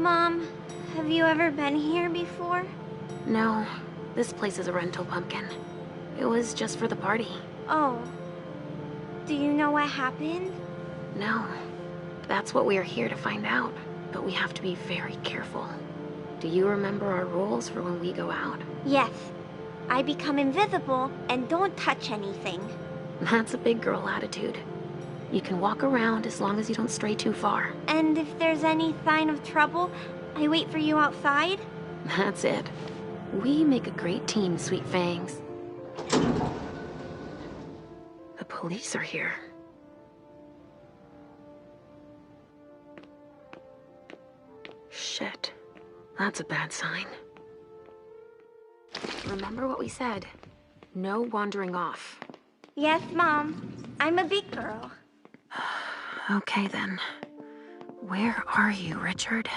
Mom, have you ever been here before? No, this place is a rental, Pumpkin. It was just for the party. Oh. Do you know what happened? No. That's what we are here to find out. But we have to be very careful. Do you remember our rules for when we go out? Yes. I become invisible and don't touch anything. That's a big girl attitude. You can walk around as long as you don't stray too far. And if there's any sign of trouble, I wait for you outside? That's it. We make a great team, Sweet Fangs. The police are here. Shit. That's a bad sign. Remember what we said. No wandering off. Yes, Mom. I'm a big girl. Okay, then. Where are you, Richard?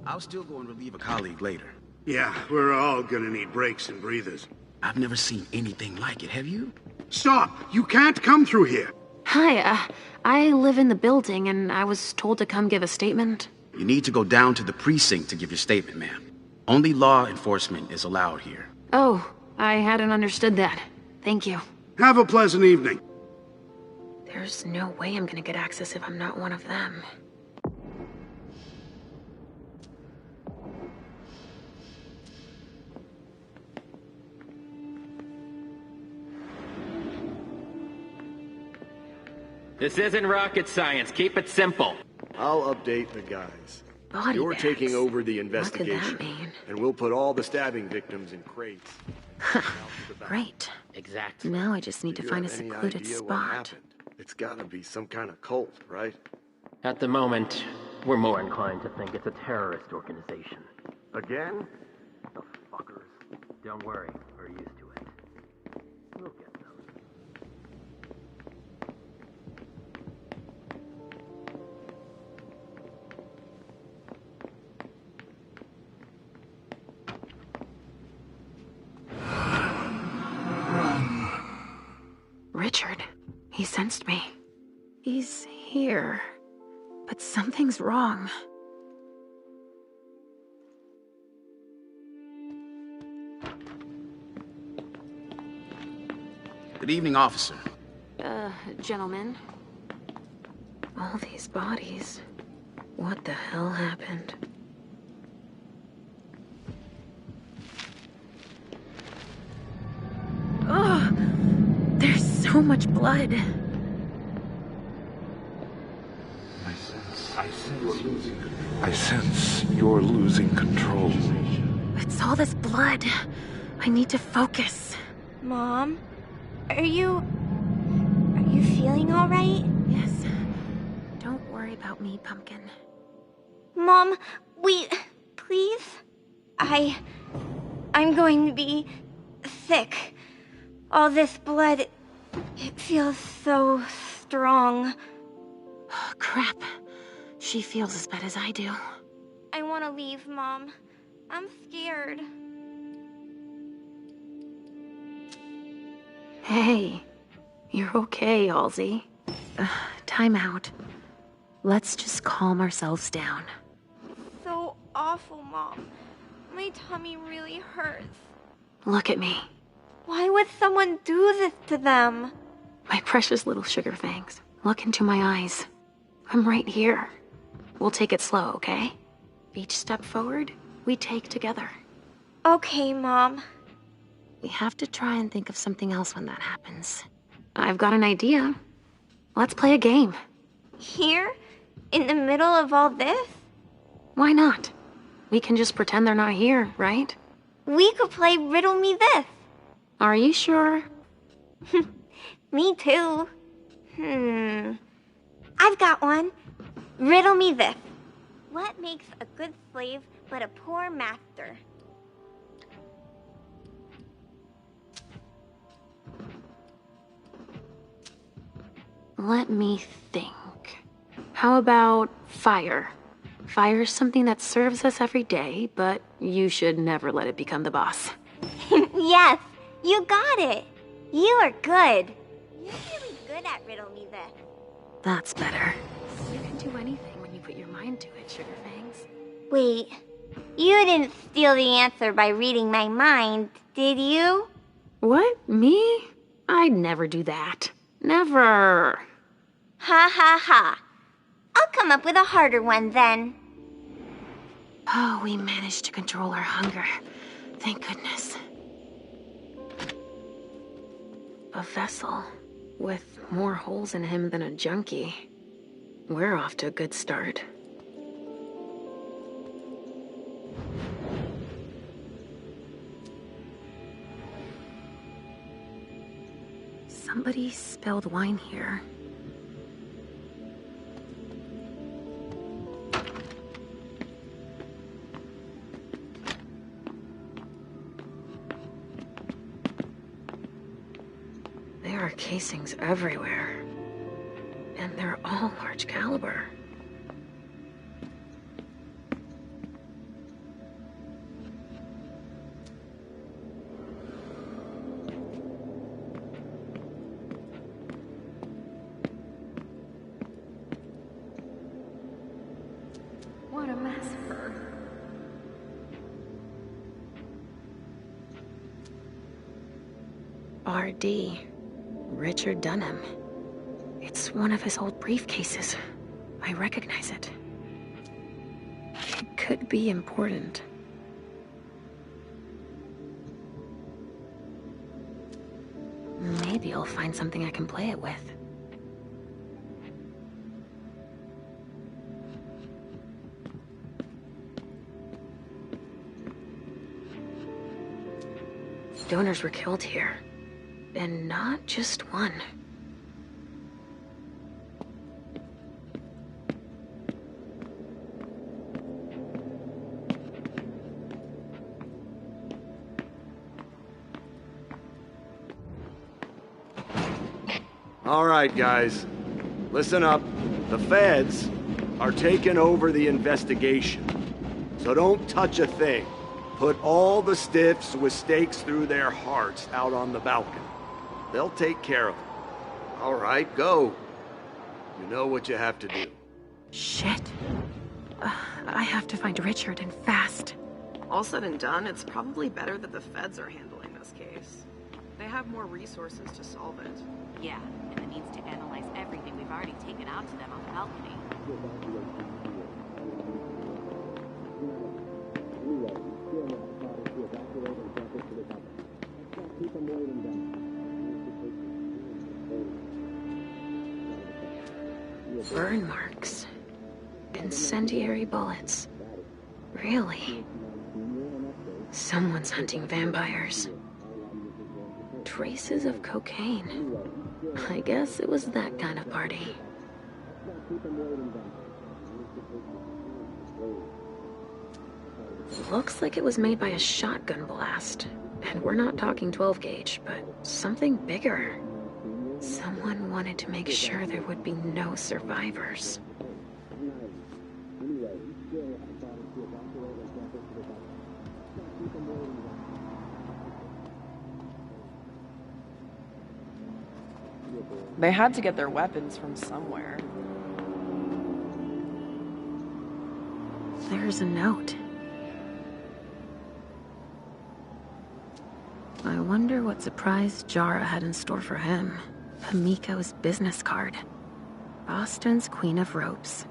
I'll still go and relieve a colleague later. Yeah, we're all gonna need breaks and breathers. I've never seen anything like it, have you? Stop! You can't come through here! Hi, I live in the building and I was told to come give a statement. You need to go down to the precinct to give your statement, ma'am. Only law enforcement is allowed here. Oh, I hadn't understood that. Thank you. Have a pleasant evening. There's no way I'm gonna get access if I'm not one of them. This isn't rocket science. Keep it simple. I'll update the guys. Body You're bags. taking over the What could investigation. that mean? And we'll put all the stabbing victims in crates. Great. Exactly. Now I just need to Do you find a have any secluded idea what spot. happened? It's gotta be some kind of cult, right? At the moment, we're more inclined to think it's a terrorist organization. Again? The fuckers. Don't worry, we're used to it. We'll get them. Richard, he sensed me. He's here. But something's wrong. Good evening, officer. Gentlemen. All these bodies. What the hell happened? Ugh! There's so much blood. I sense you're losing control. It's all this blood. I need to focus. Mom? Are you feeling all right? Yes. Don't worry about me, Pumpkin. Mom, wait, please? I'm going to be sick. All this blood, it feels so strong. Crap. She feels as bad as I do. I want to leave, Mom. I'm scared. Hey, you're okay, Halsey. Time out. Let's just calm ourselves down. So awful, Mom. My tummy really hurts. Look at me. Why would someone do this to them? My precious little sugar fangs. Look into my eyes. I'm right here. We'll take it slow, okay? Each step forward, we take together. Okay, Mom. We have to try and think of something else when that happens. I've got an idea. Let's play a game. Here? In the middle of all this? Why not? We can just pretend they're not here, right? We could play Riddle Me This. Are you sure? Me too. I've got one. Riddle me this. What makes a good slave but a poor master? Let me think. How about fire? Fire's something that serves us every day, but you should never let it become the boss. Yes, you got it. You are good. You're really good at Riddle Me This. That's better. You can do anything when you put your mind to it, Sugar Fangs. Wait, you didn't steal the answer by reading my mind, did you? What? Me? I'd never do that. Never. Ha ha ha. I'll come up with a harder one then. Oh, we managed to control our hunger. Thank goodness. A vessel with more holes in him than a junkie. We're off to a good start. Somebody spilled wine here. There are casings everywhere. And they're all large caliber. What a massacre. R.D. Richard Dunham. It's one of his old briefcases. I recognize it. It could be important. Maybe I'll find something I can play it with. Donors were killed here. And not just one. All right, guys. Listen up. The feds are taking over the investigation. So don't touch a thing. Put all the stiffs with stakes through their hearts out on the balcony. They'll take care of it. All right, go. You know what you have to do. Shit. I have to find Richard, and fast. All said and done, it's probably better that the feds are handling this case. They have more resources to solve it. Yeah, and the means to analyze everything we've already taken out to them on the balcony. Burn marks. Incendiary bullets. Really? Someone's hunting vampires. Traces of cocaine. I guess it was that kind of party. Looks like it was made by a shotgun blast. And we're not talking 12 gauge, but something bigger. Someone wanted to make sure there would be no survivors. They had to get their weapons from somewhere. There's a note. I wonder what surprise Jara had in store for him. Hamiko's business card. Boston's Queen of Ropes.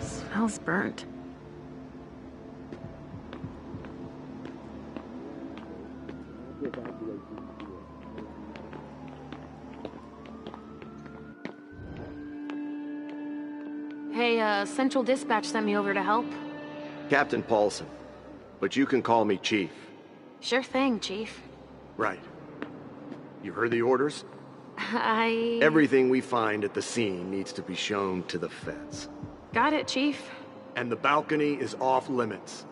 Smells burnt. Hey, Central Dispatch sent me over to help. Captain Paulson. But you can call me Chief. Sure thing, Chief. Right. You heard the orders? Everything we find at the scene needs to be shown to the feds. Got it, Chief. And the balcony is off limits.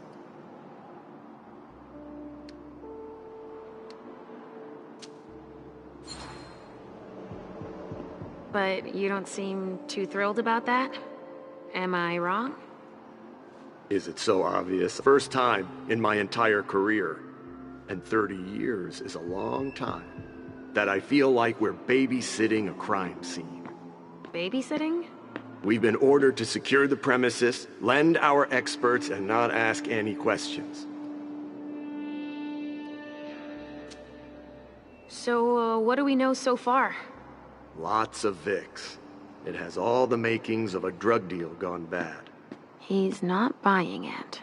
but you don't seem too thrilled about that. Am I wrong? Is it so obvious? First time in my entire career, and 30 years is a long time, that I feel like we're babysitting a crime scene. Babysitting? We've been ordered to secure the premises, lend our experts, and not ask any questions. So, what do we know so far? Lots of Vicks. It has all the makings of a drug deal gone bad. He's not buying it.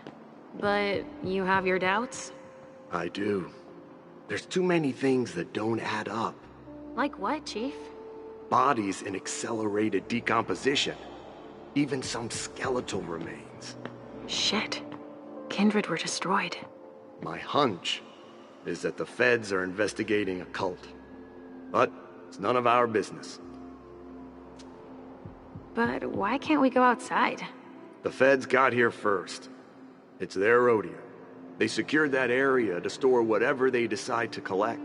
But you have your doubts? I do. There's too many things that don't add up. Like what, Chief? Bodies in accelerated decomposition. Even some skeletal remains. Shit. Kindred were destroyed. My hunch is that the feds are investigating a cult. But it's none of our business. But why can't we go outside? The feds got here first. It's their rodeo. They secured that area to store whatever they decide to collect.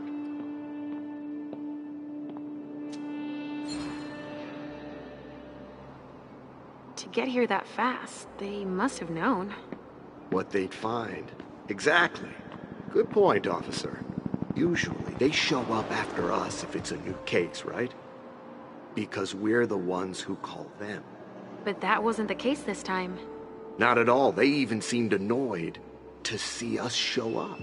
To get here that fast, they must have known. What they'd find. Exactly. Good point, officer. Usually, they show up after us if it's a new case, right? Because we're the ones who call them. But that wasn't the case this time. Not at all. They even seemed annoyed to see us show up.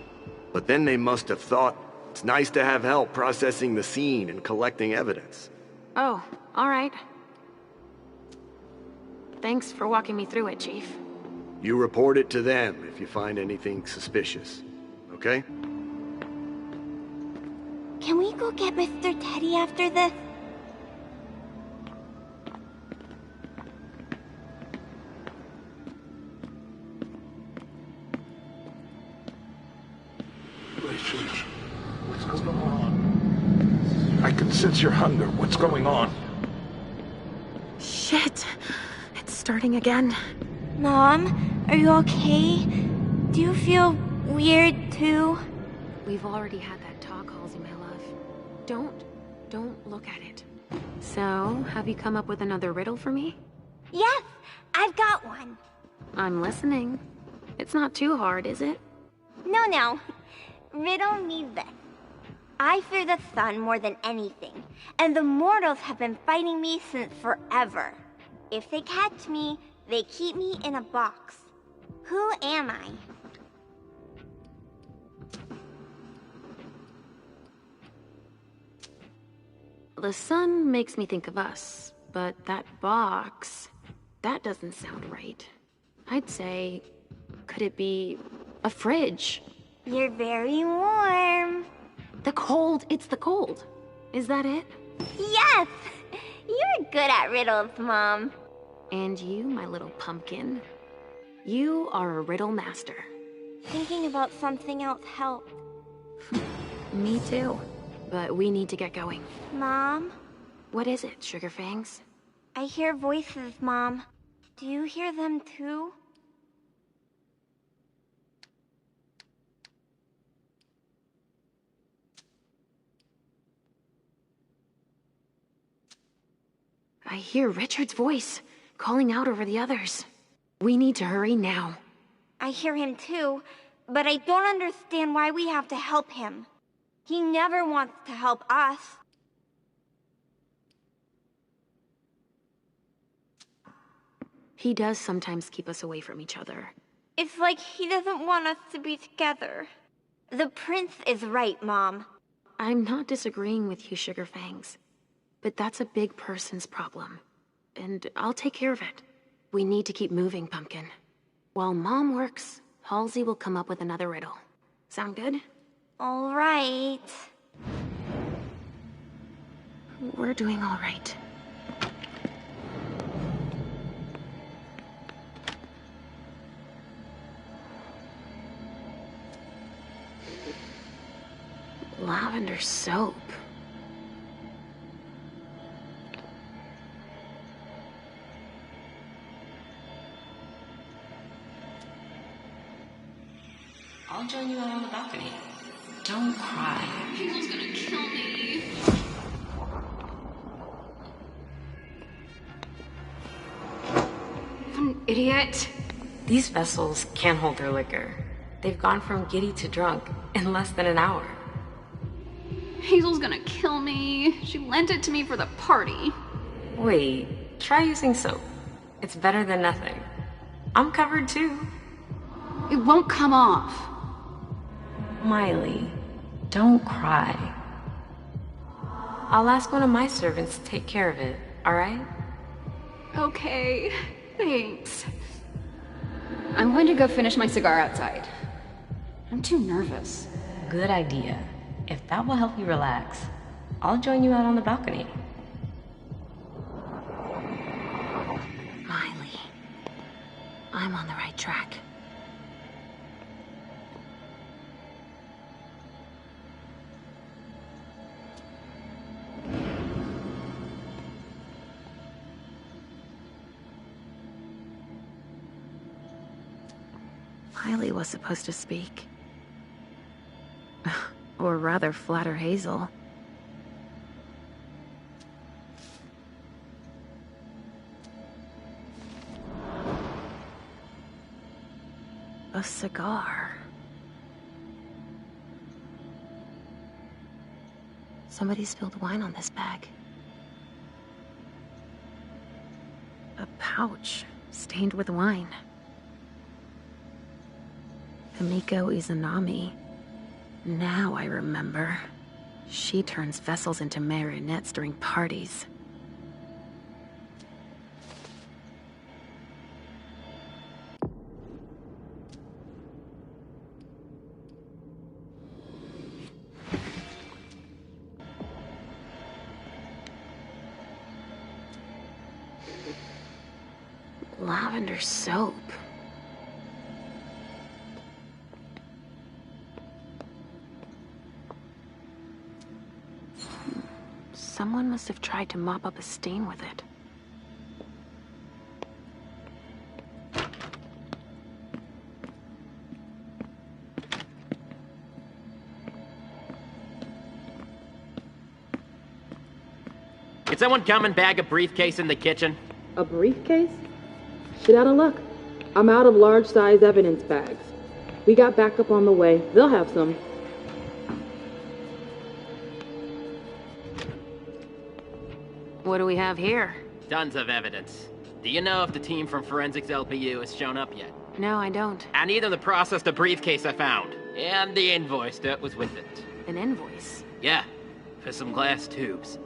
But then they must have thought it's nice to have help processing the scene and collecting evidence. Oh, all right. Thanks for walking me through it, Chief. You report it to them if you find anything suspicious, okay? Can we go get Mr. Teddy after this? Richard, what's going on? I can sense your hunger. What's going on? Shit. It's starting again. Mom, are you okay? Do you feel weird too? We've already had that talk, Halsey, my love. Don't look at it. So, have you come up with another riddle for me? Yes, I've got one. I'm listening. It's not too hard, is it? No. Riddle me this. I fear the sun more than anything, and the mortals have been fighting me since forever. If they catch me, they keep me in a box. Who am I? The sun makes me think of us, but that box, that doesn't sound right. I'd say, could it be a fridge? You're very warm. The cold, it's the cold. Is that it? Yes! You're good at riddles, Mom. And you, my little pumpkin, you are a riddle master. Thinking about something else helped. Me too. But we need to get going. Mom? What is it, Sugar Fangs? I hear voices, Mom. Do you hear them too? I hear Richard's voice, calling out over the others. We need to hurry now. I hear him too, but I don't understand why we have to help him. He never wants to help us. He does sometimes keep us away from each other. It's like he doesn't want us to be together. The prince is right, Mom. I'm not disagreeing with you, Sugar Fangs. But that's a big person's problem. And I'll take care of it. We need to keep moving, Pumpkin. While Mom works, Halsey will come up with another riddle. Sound good? All right. We're doing all right. Lavender soap. I'll join you out on the balcony. Don't cry. People's gonna kill me. idiot! These vessels can't hold their liquor. They've gone from giddy to drunk in less than an hour. Hazel's gonna kill me. She lent it to me for the party. Wait, try using soap. It's better than nothing. I'm covered too. It won't come off. Miley, don't cry. I'll ask one of my servants to take care of it, alright? Okay, thanks. I'm going to go finish my cigar outside. I'm too nervous. Good idea. If that will help you relax, I'll join you out on the balcony. Miley, I'm on the right track. Miley was supposed to speak. Or rather, flatter Hazel. A cigar. Somebody spilled wine on this bag. A pouch stained with wine. Himiko Izanami. Now I remember. She turns vessels into marionettes during parties. Lavender soap. Someone must have tried to mop up a stain with it. Can someone come and bag a briefcase in the kitchen? A briefcase? Shit out of luck. I'm out of large-size evidence bags. We got backup on the way. They'll have some. What do we have here? Tons of evidence. Do you know if the team from Forensics LPU has shown up yet? No, I don't. I need them to process the briefcase I found. And the invoice that was with it. An invoice? Yeah, for some glass tubes.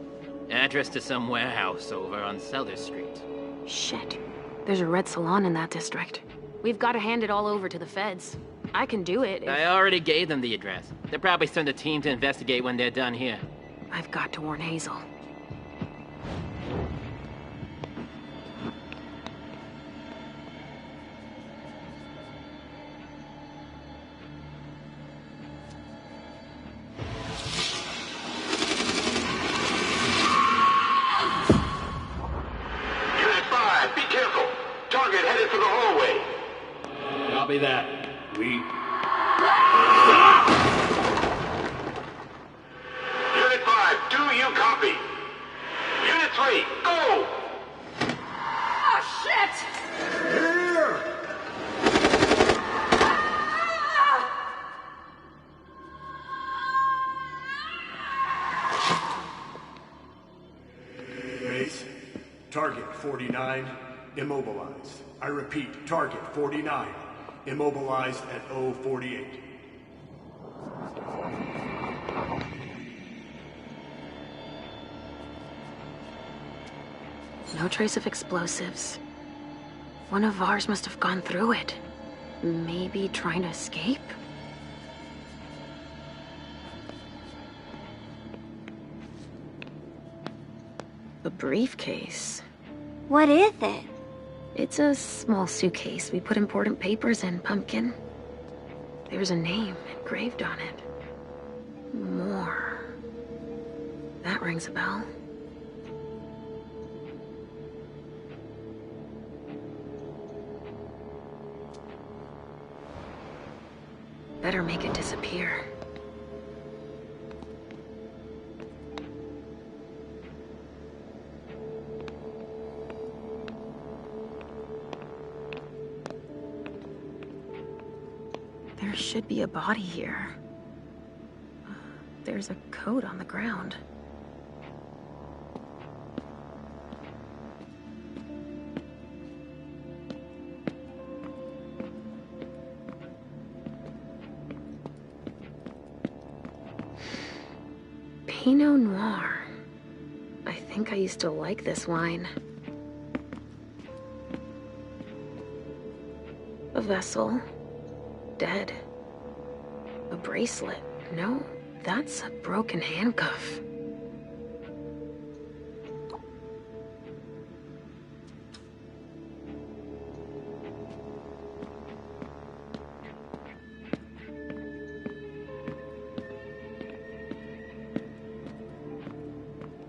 Address to some warehouse over on Sellers Street. Shit. There's a red salon in that district. We've got to hand it all over to the feds. I can do it if... I already gave them the address. They'll probably send a team to investigate when they're done here. I've got to warn Hazel. Copy that. Unit 5, do you copy? Unit 3, go! Oh, shit! Here! Base, target 49, immobilized. I repeat, target 49, immobilized at 048. No trace of explosives. One of ours must have gone through it. Maybe trying to escape? A briefcase. What is it? It's a small suitcase we put important papers in, Pumpkin. There's a name engraved on it. More. That rings a bell. Better make it disappear. There should be a body here. There's a coat on the ground. Pinot Noir. I think I used to like this wine. A vessel. Dead. A bracelet. No, that's a broken handcuff.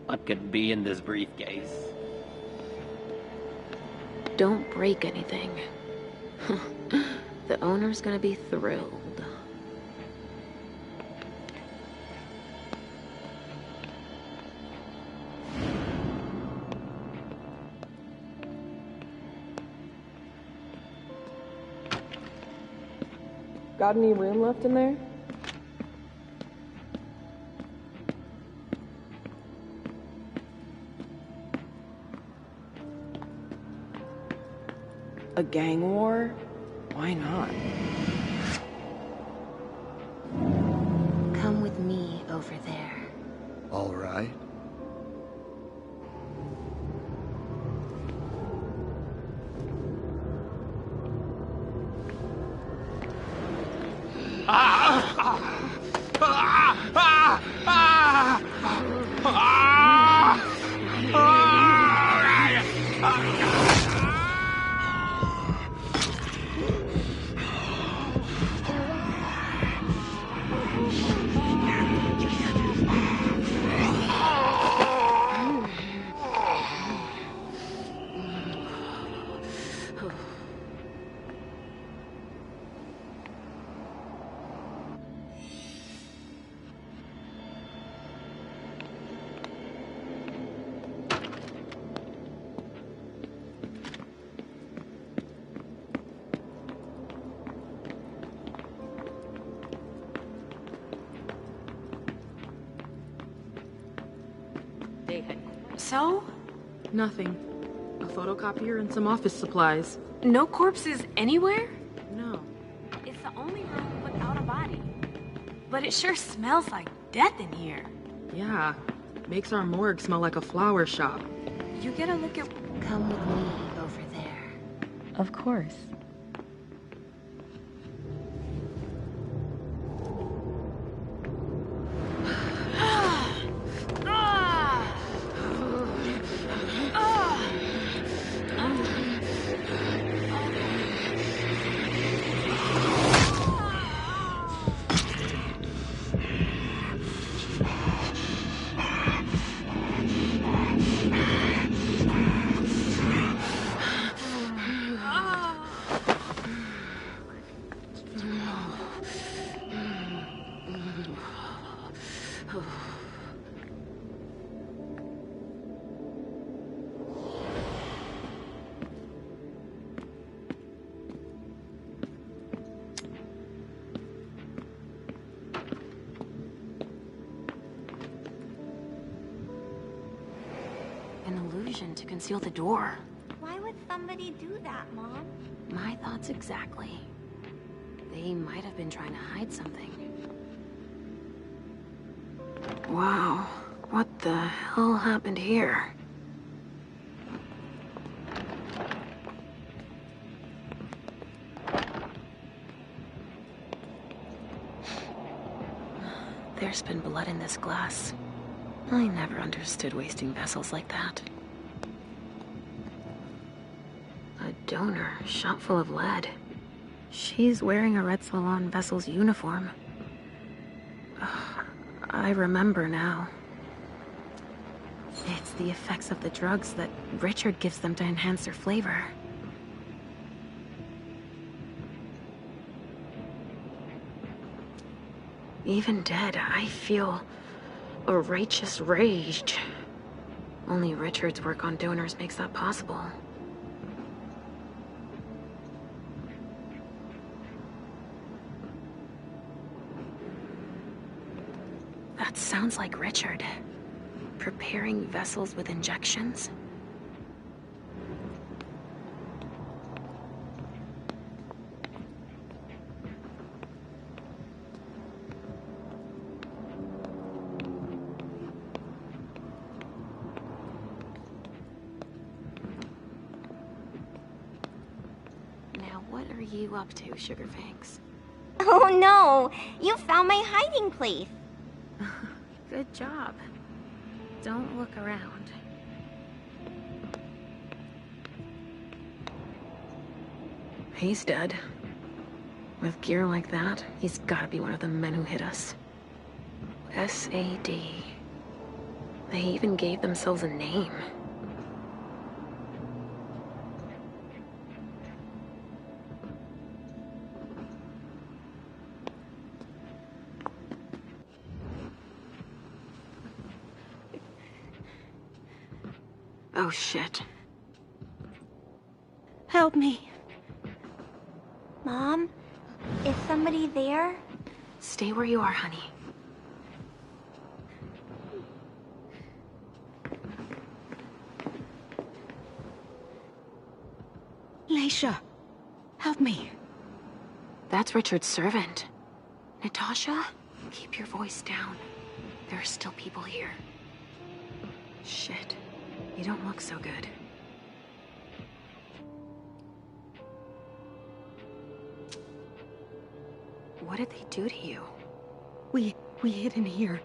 What could be in this briefcase? Don't break anything. The owner's gonna be thrilled. Got any room left in there? A gang war? Why not? Come with me over there. All right. So? Nothing. A photocopier and some office supplies. No corpses anywhere? No. It's the only room without a body. But it sure smells like death in here. Yeah. Makes our morgue smell like a flower shop. You get a look at... Come with me over there. Of course. To conceal the door. Why would somebody do that, Mom? My thoughts exactly. They might have been trying to hide something. Wow, what the hell happened here? There's been blood in this glass. I never understood wasting vessels like that. A donor shot full of lead. She's wearing a Red Salon vessel's uniform. I remember now. It's the effects of the drugs that Richard gives them to enhance their flavor. Even dead, I feel a righteous rage. Only Richard's work on donors makes that possible. sounds like Richard. Preparing vessels with injections? Now what are you up to, Sugarfangs? Oh no! You found my hiding place! Good job. Don't look around. He's dead. With gear like that, he's gotta be one of the men who hit us. S.A.D. They even gave themselves a name. Oh, shit. Help me. Mom? Is somebody there? Stay where you are, honey. Leisha, help me. That's Richard's servant. Natasha, keep your voice down. There are still people here. Shit. You don't look so good. What did they do to you? We hid in here.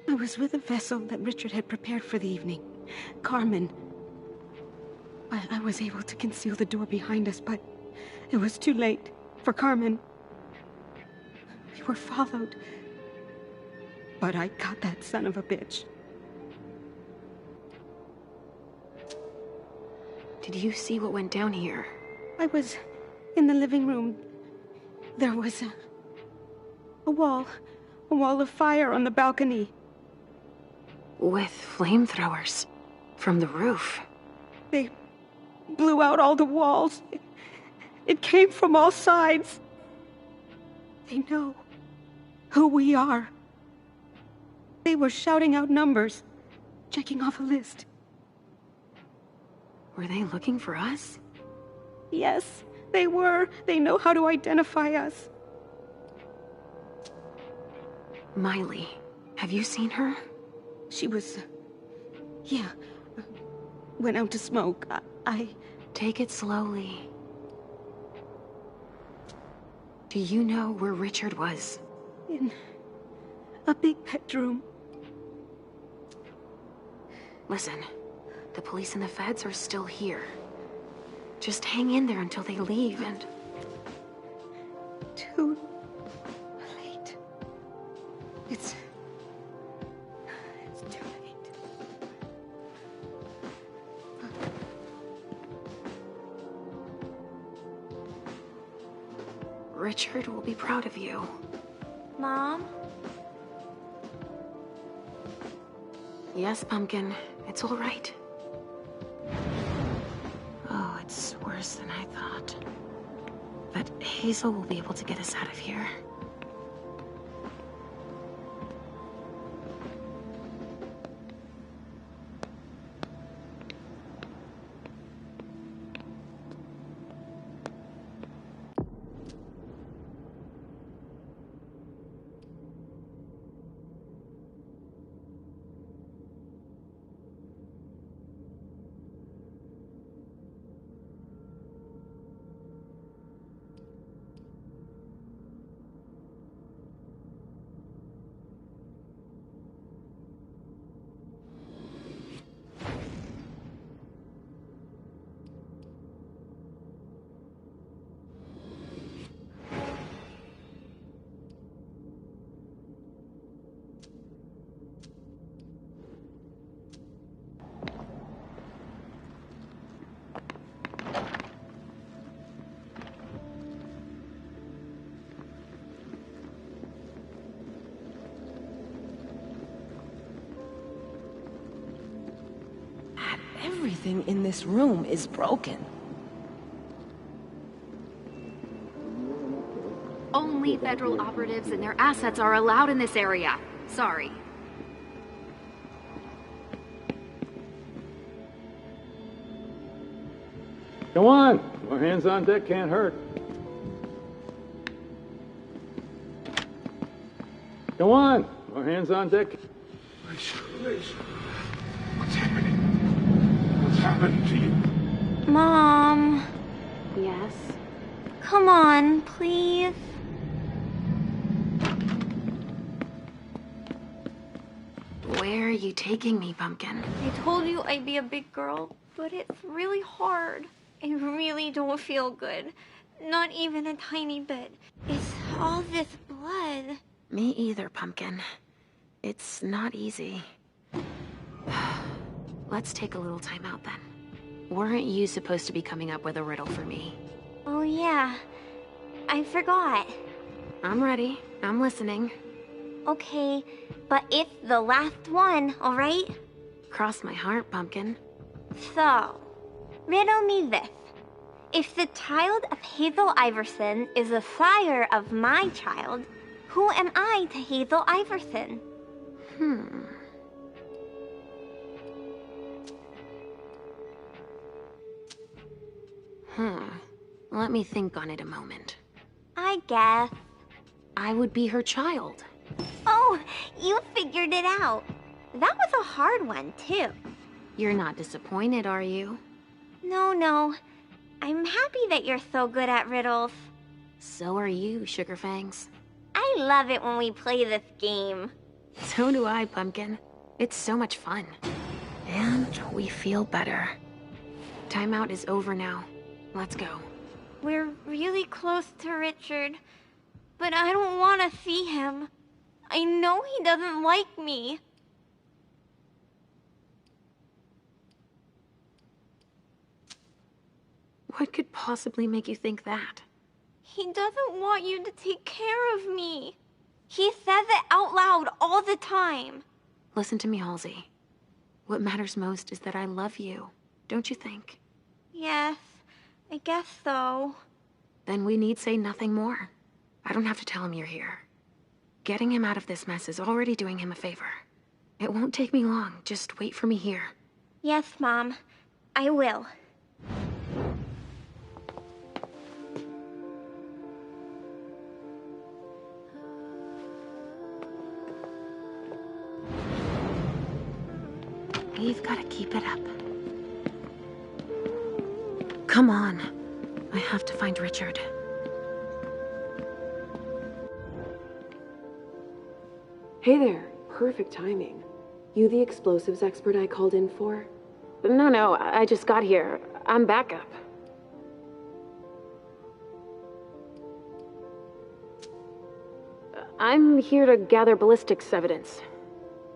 I was with a vessel that Richard had prepared for the evening. Carmen. I was able to conceal the door behind us, but it was too late for Carmen. We were followed. But I got that son of a bitch. Did you see what went down here? I was in the living room. There was a wall of fire on the balcony. With flamethrowers from the roof. They blew out all the walls. It came from all sides. They know who we are. They were shouting out numbers, checking off a list. Were they looking for us? Yes, they were. They know how to identify us. Miley, have you seen her? She was... yeah. Went out to smoke. I... Take it slowly. Do you know where Richard was? In a big bedroom. Listen, the police and the feds are still here. Just hang in there until they leave and... Too late. It's too late. Richard will be proud of you. Mom? Yes, Pumpkin. It's all right. Oh, it's worse than I thought. But Hazel will be able to get us out of here. Everything in this room is broken. Oh Only federal operatives and their assets are allowed in this area. Sorry. Come on. More hands on deck can't hurt. Go on. More hands on deck. What's happening? What's happening to you? Mom. Yes? Come on, please. Where are you taking me, Pumpkin? I told you I'd be a big girl, but it's really hard. I really don't feel good. Not even a tiny bit. It's all this blood. Me either, Pumpkin. It's not easy. Let's take a little time out then. Weren't you supposed to be coming up with a riddle for me? Oh yeah, I forgot. I'm ready. I'm listening. Okay, but it's the last one, alright? Cross my heart, Pumpkin. So, riddle me this. If the child of Hazel Iverson is the sire of my child, who am I to Hazel Iverson? Let me think on it a moment. I guess. I would be her child. Oh, you figured it out. That was a hard one, too. You're not disappointed, are you? No. I'm happy that you're so good at riddles. So are you, Sugarfangs. I love it when we play this game. So do I, Pumpkin. It's so much fun. And we feel better. Timeout is over now. Let's go. We're really close to Richard, but I don't want to see him. I know he doesn't like me. What could possibly make you think that? He doesn't want you to take care of me. He says it out loud all the time. Listen to me, Halsey. What matters most is that I love you, don't you think? Yes, I guess so. Then we need say nothing more. I don't have to tell him you're here. Getting him out of this mess is already doing him a favor. It won't take me long. Just wait for me here. Yes, Mom. I will. We've got to keep it up. Come on. I have to find Richard. Hey there. Perfect timing. You the explosives expert I called in for? No, I just got here. I'm backup. I'm here to gather ballistics evidence.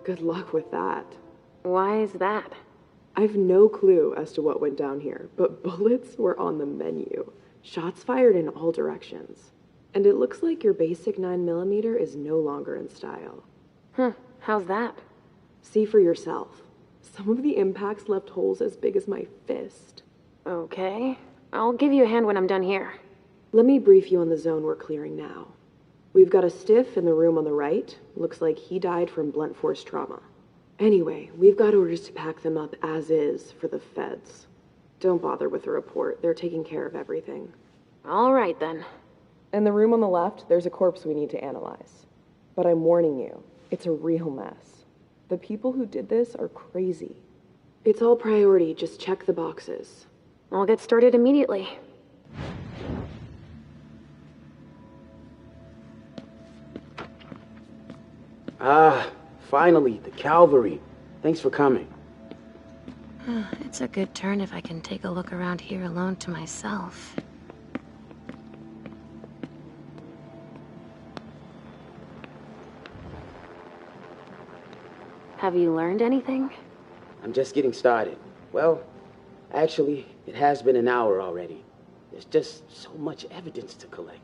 Good luck with that. Why is that? I've no clue as to what went down here, but bullets were on the menu. Shots fired in all directions. And it looks like your basic 9mm is no longer in style. How's that? See for yourself. Some of the impacts left holes as big as my fist. Okay. I'll give you a hand when I'm done here. Let me brief you on the zone we're clearing now. We've got a stiff in the room on the right. Looks like he died from blunt force trauma. Anyway, we've got orders to pack them up as is for the feds. Don't bother with the report. They're taking care of everything. All right, then. In the room on the left, there's a corpse we need to analyze. But I'm warning you, it's a real mess. The people who did this are crazy. It's all priority, just check the boxes. I'll get started immediately. Finally, the cavalry. Thanks for coming. It's a good turn if I can take a look around here alone to myself. Have you learned anything? I'm just getting started. Well, actually, it has been an hour already. There's just so much evidence to collect.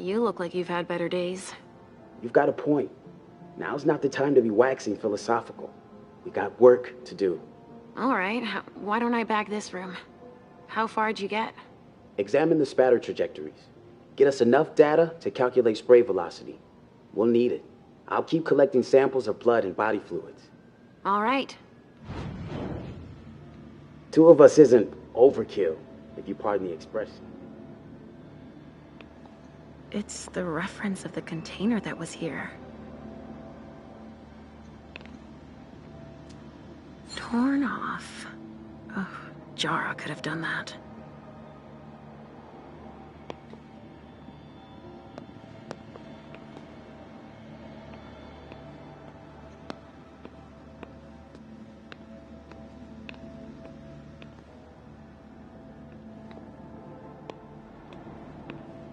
You look like you've had better days. You've got a point. Now's not the time to be waxing philosophical. We got work to do. All right, why don't I bag this room? How far'd you get? Examine the spatter trajectories. Get us enough data to calculate spray velocity. We'll need it. I'll keep collecting samples of blood and body fluids. All right. 2 of us isn't overkill, if you pardon the expression. It's the reference of the container that was here. Torn off. Oh, Jara could have done that.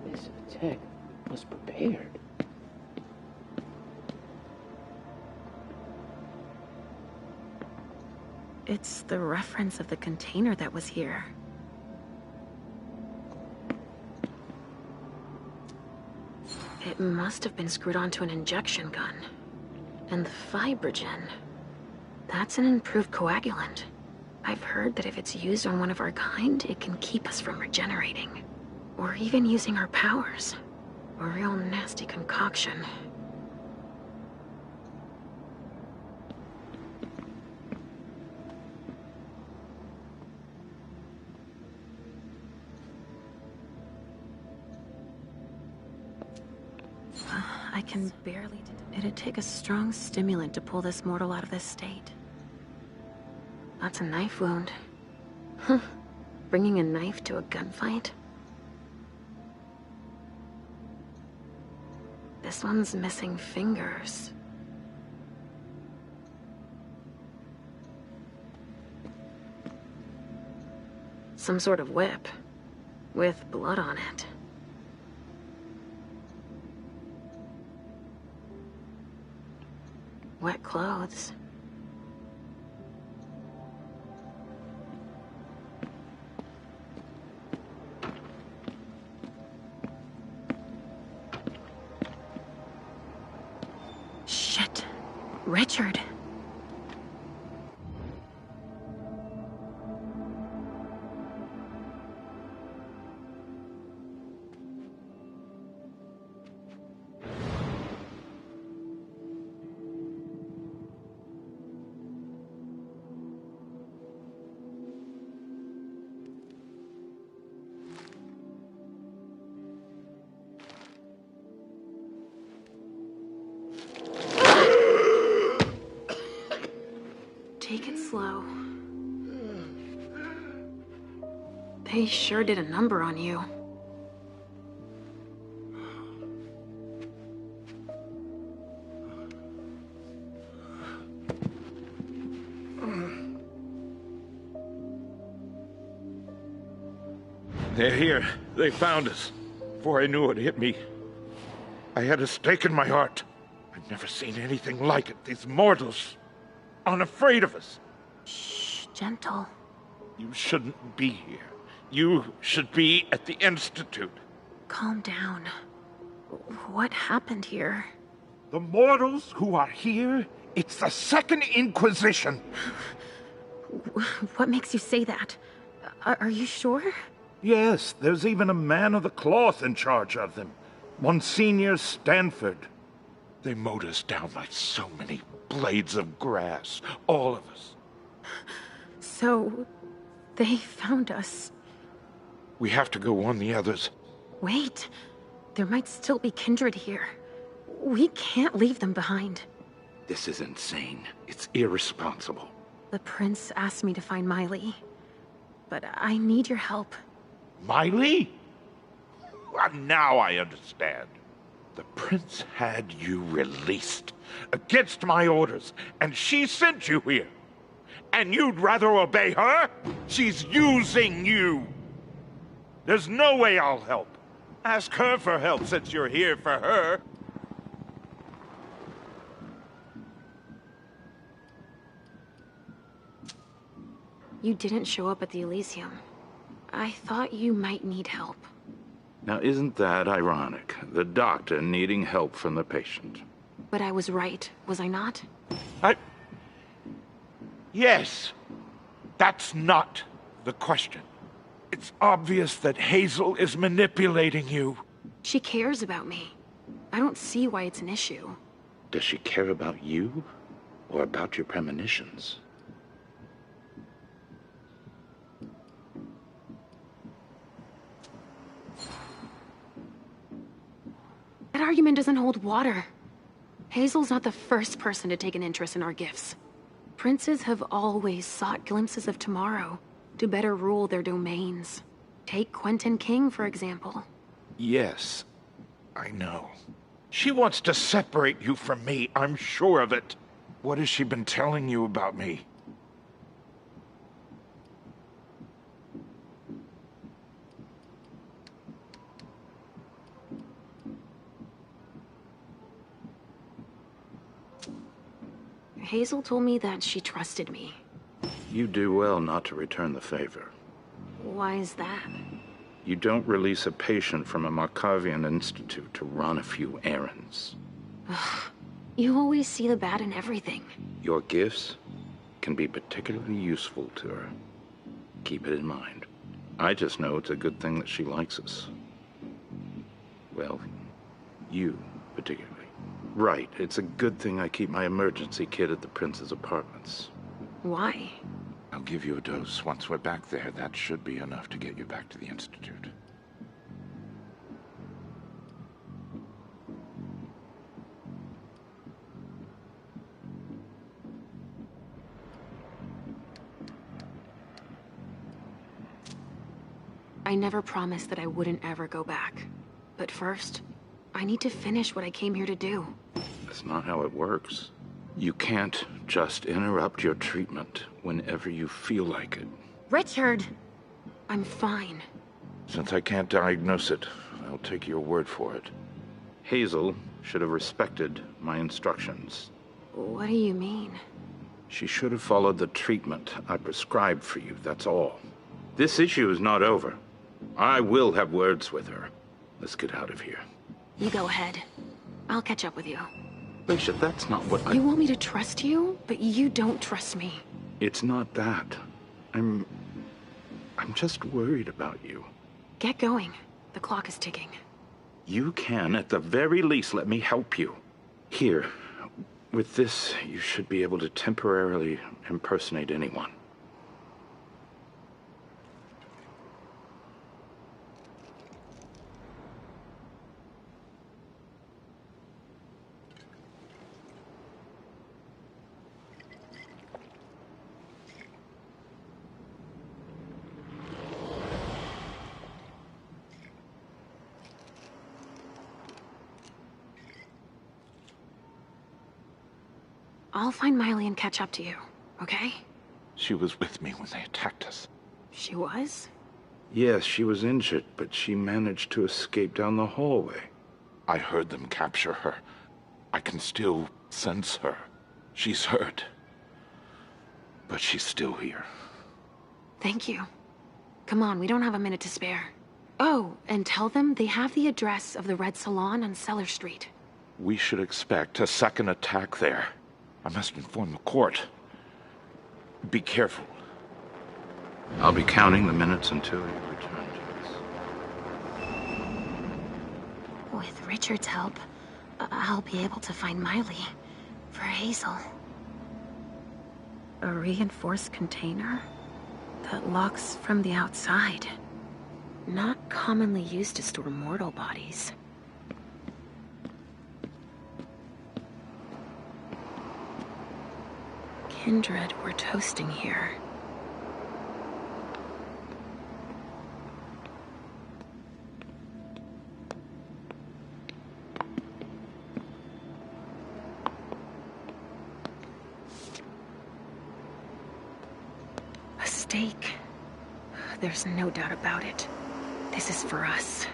This attack was prepared. It's the reference of the container that was here. It must have been screwed onto an injection gun. And the fibrogen, that's an improved coagulant. I've heard that if it's used on one of our kind, it can keep us from regenerating. Or even using our powers. A real nasty concoction. I can barely... It'd take a strong stimulant to pull this mortal out of this state. That's a knife wound. Huh. Bringing a knife to a gunfight? This one's missing fingers. Some sort of whip. With blood on it. Wet clothes. Shit. Richard. Take it slow. They sure did a number on you. They're here. They found us. Before I knew it hit me. I had a stake in my heart. I've never seen anything like it. These mortals. Unafraid of us. Shh, gentle. You shouldn't be here. You should be at the Institute. Calm down. What happened here? The mortals who are here, it's the Second Inquisition. What makes you say that? Are you sure? Yes, there's even a man of the cloth in charge of them. Monsignor Stanford. They mowed us down like so many blades of grass. All of us. So, they found us. We have to go warn the others. Wait. There might still be kindred here. We can't leave them behind. This is insane. It's irresponsible. The prince asked me to find Miley. But I need your help. Miley? Well, now I understand. The prince had you released against my orders, and she sent you here. And you'd rather obey her? She's using you. There's no way I'll help. Ask her for help since you're here for her. You didn't show up at the Elysium. I thought you might need help. Now, isn't that ironic? The doctor needing help from the patient. But I was right, was I not? Yes. That's not the question. It's obvious that Hazel is manipulating you. She cares about me. I don't see why it's an issue. Does she care about you? Or about your premonitions? That argument doesn't hold water. Hazel's not the first person to take an interest in our gifts. Princes have always sought glimpses of tomorrow to better rule their domains. Take Quentin King, for example. Yes, I know. She wants to separate you from me, I'm sure of it. What has she been telling you about me? Hazel told me that she trusted me. You do well not to return the favor. Why is that? You don't release a patient from a Markovian institute to run a few errands. You always see the bad in everything. Your gifts can be particularly useful to her. Keep it in mind. I just know it's a good thing that she likes us. Well, you particularly. Right, it's a good thing I keep my emergency kit at the Prince's apartments. Why? I'll give you a dose. Once we're back there, that should be enough to get you back to the Institute. I never promised that I wouldn't ever go back. But first, I need to finish what I came here to do. That's not how it works. You can't just interrupt your treatment whenever you feel like it. Richard! I'm fine. Since I can't diagnose it, I'll take your word for it. Hazel should have respected my instructions. What do you mean? She should have followed the treatment I prescribed for you, that's all. This issue is not over. I will have words with her. Let's get out of here. You go ahead. I'll catch up with you. Alicia, that's not what You want me to trust you, but you don't trust me. It's not that. I'm just worried about you. Get going. The clock is ticking. You can, at the very least, let me help you. Here, with this, you should be able to temporarily impersonate anyone. I'll find Miley and catch up to you, okay? She was with me when they attacked us. She was? Yes, she was injured, but she managed to escape down the hallway. I heard them capture her. I can still sense her. She's hurt. But she's still here. Thank you. Come on, we don't have a minute to spare. Oh, and tell them they have the address of the Red Salon on Cellar Street. We should expect a second attack there. I must inform the court. Be careful. I'll be counting the minutes until you return to us. With Richard's help, I'll be able to find Miley for Hazel. A reinforced container that locks from the outside. Not commonly used to store mortal bodies. Kindred were toasting here. A stake. There's no doubt about it. This is for us.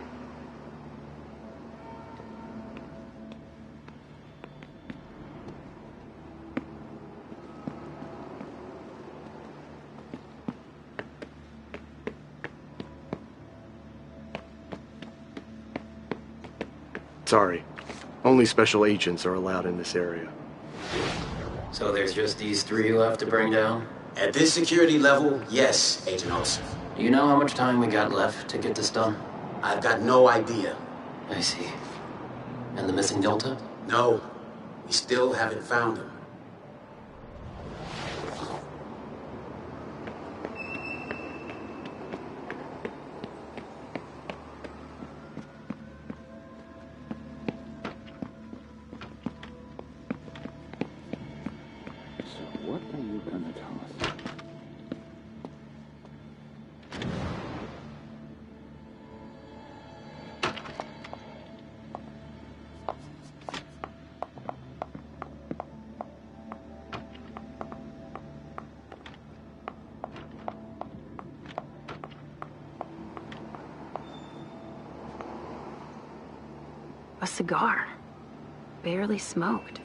Sorry. Only special agents are allowed in this area. So there's just these 3 left to bring down? At this security level, yes, Agent Olsen. Do you know how much time we got left to get this done? I've got no idea. I see. And the missing Delta? No, we still haven't found him. What are you gonna tell us? A cigar. Barely smoked.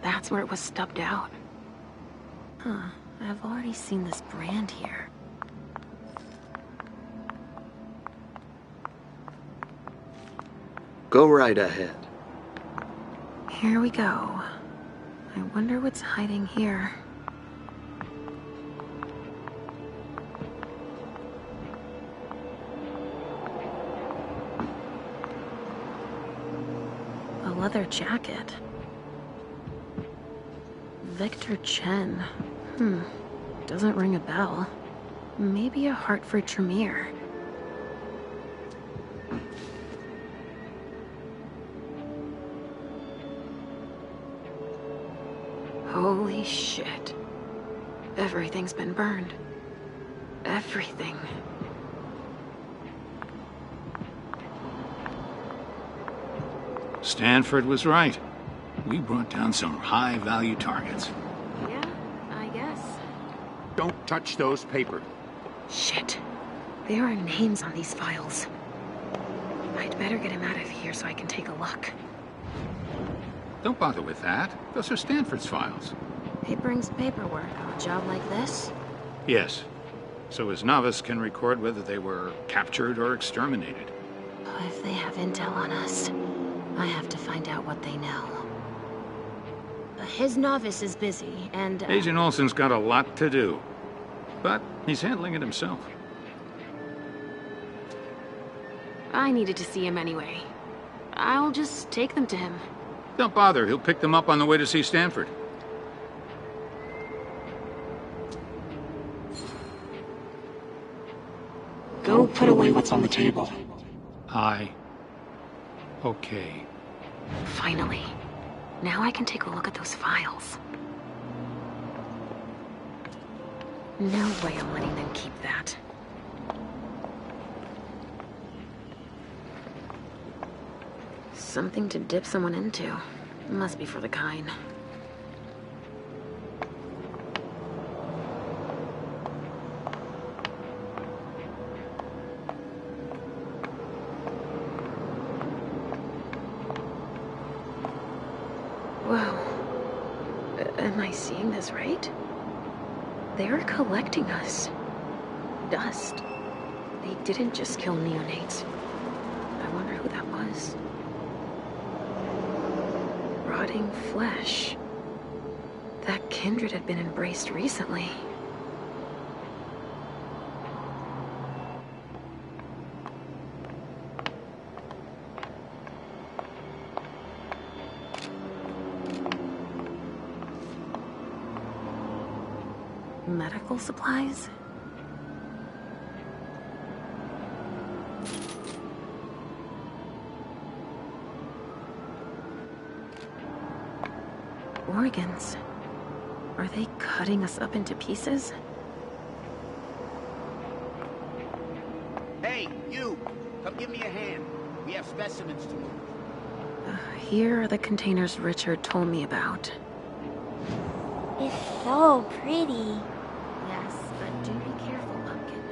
That's where it was stubbed out. Huh. I've already seen this brand here. Go right ahead. Here we go. I wonder what's hiding here. A leather jacket. Victor Chen. Doesn't ring a bell. Maybe a Hartford Tremere. Holy shit. Everything's been burned. Everything. Stanford was right. We brought down some high-value targets. Yeah, I guess. Don't touch those papers. Shit. There are names on these files. I'd better get him out of here so I can take a look. Don't bother with that. Those are Stanford's files. He brings paperwork on a job like this? Yes. So his novice can record whether they were captured or exterminated. If they have intel on us, I have to find out what they know. His novice is busy, and... Agent Olsen's got a lot to do. But he's handling it himself. I needed to see him anyway. I'll just take them to him. Don't bother. He'll pick them up on the way to see Stanford. Go put away what's on the table. Okay. Finally. Now I can take a look at those files. No way I'm letting them keep that. Something to dip someone into. Must be for the kind. Wow. Am I seeing this right? They're collecting us. Dust. They didn't just kill neonates. I wonder who that was. Rotting flesh. That kindred had been embraced recently. Medical supplies? Organs. Are they cutting us up into pieces? Hey, you! Come give me a hand. We have specimens to move. Here are the containers Richard told me about. It's so pretty. Yes, but do be careful, Pumpkin.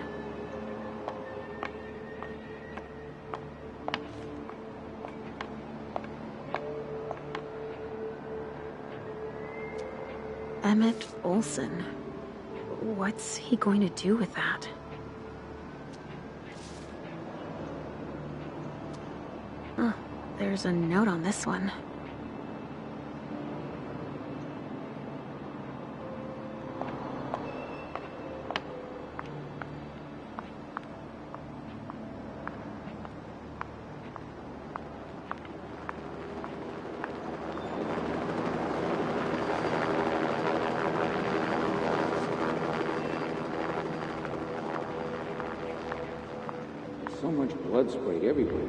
Emmett Olsen. What's he going to do with that? There's a note on this one. So much blood sprayed everywhere.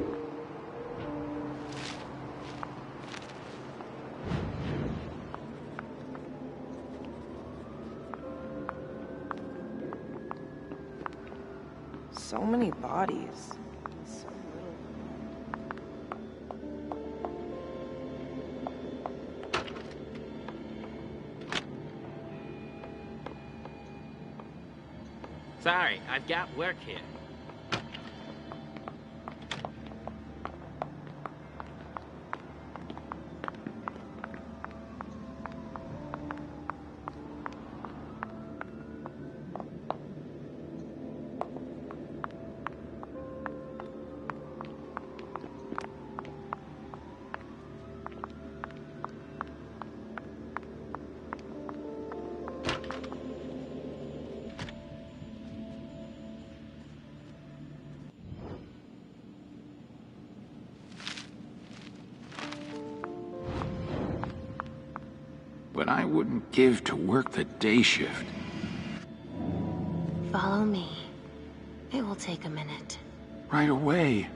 So many bodies. So Sorry, I've got work here. But I wouldn't give to work the day shift. Follow me. It will take a minute. Right away.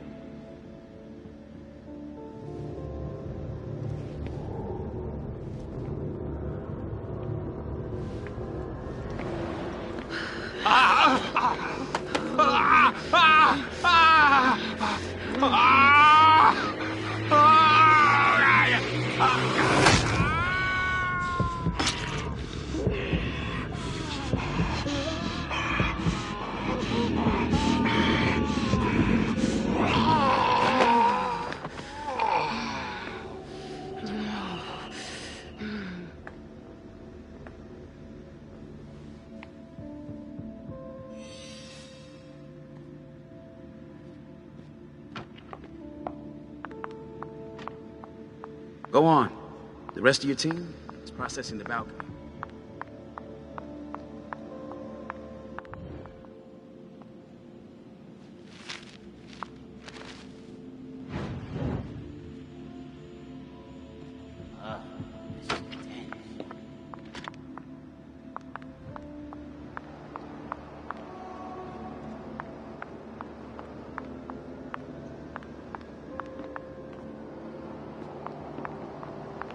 Go on. The rest of your team is processing the balcony.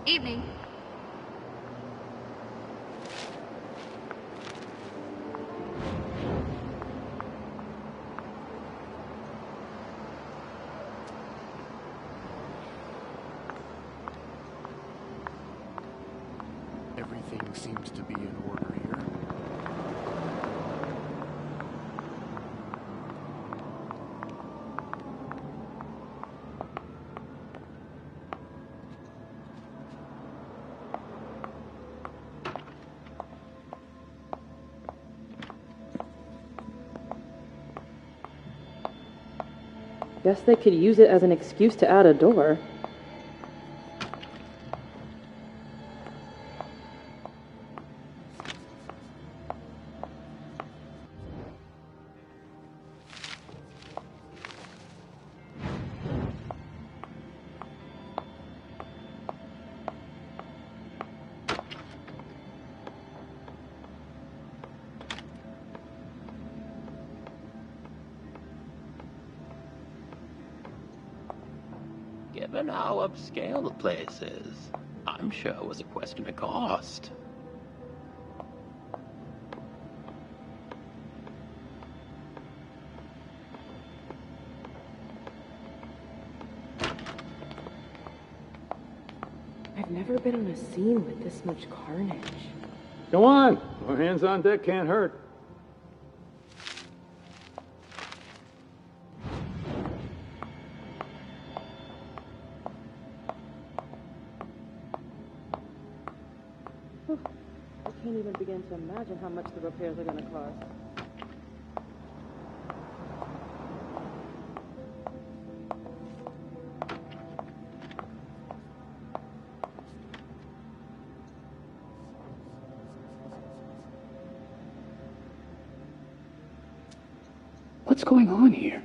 Evening. Everything seems to be in order here. Guess they could use it as an excuse to add a door. Given how upscale the place is, I'm sure it was a question of cost. I've never been on a scene with this much carnage. Go on. More hands on deck can't hurt. I can't even begin to imagine how much the repairs are going to cost. What's going on here?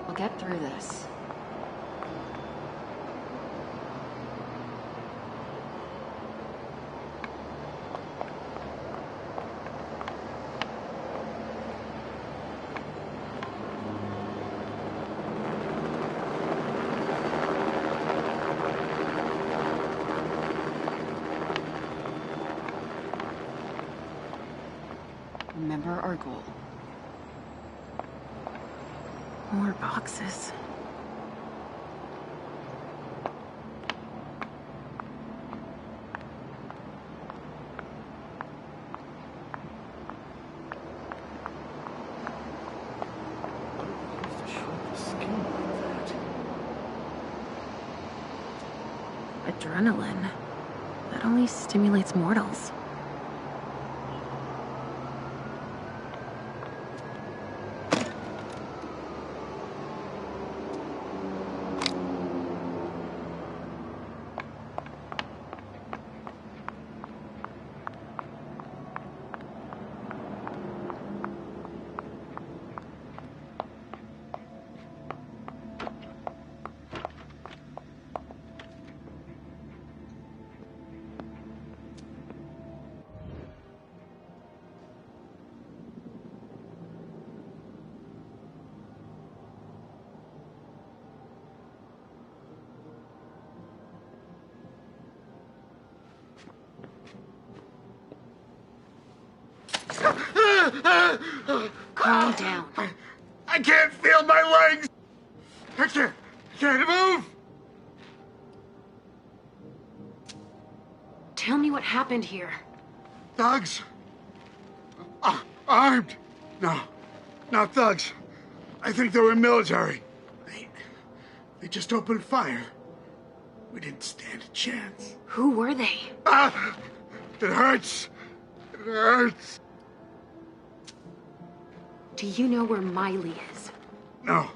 We'll get through this. Remember our goal. More boxes. Adrenaline. That only stimulates mortals. Calm down. I can't feel my legs! I can't move! Tell me what happened here. Thugs? Armed? No, not thugs. I think they were military. They just opened fire. We didn't stand a chance. Who were they? It hurts. It hurts. Do you know where Miley is? No,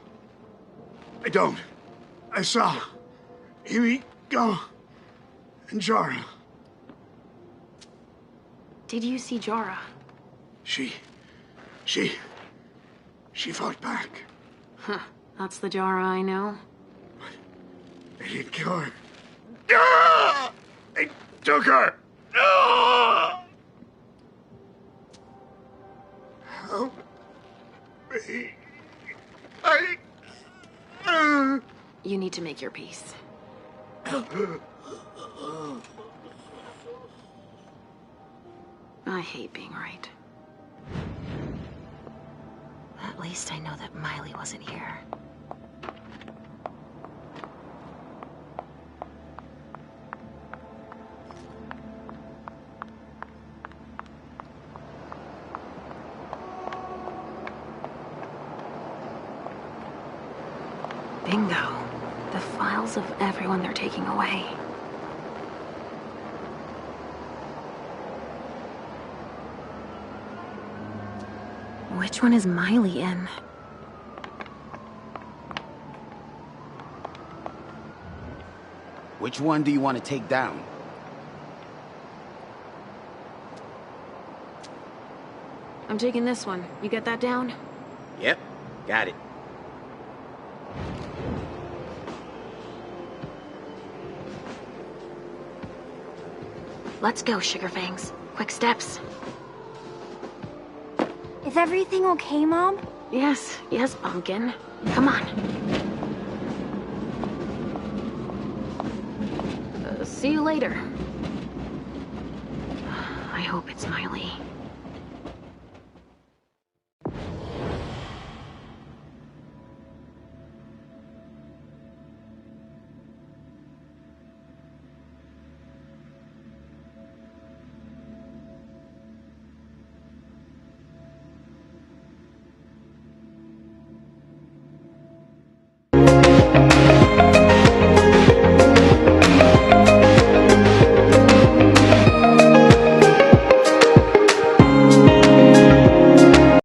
I don't. I saw Amy go and Jara. Did you see Jara? She fought back. Huh, that's the Jara I know. They didn't kill her. Ah! They took her. Ah! Help me. You need to make your peace. I hate being right. At least I know that Miley wasn't here. Bingo. The files of everyone they're taking away. Which one is Miley in? Which one do you want to take down? I'm taking this one. You get that down? Yep, got it. Let's go, Sugarfangs. Quick steps. Is everything okay, Mom? Yes, Pumpkin. Come on. See you later. I hope it's Miley.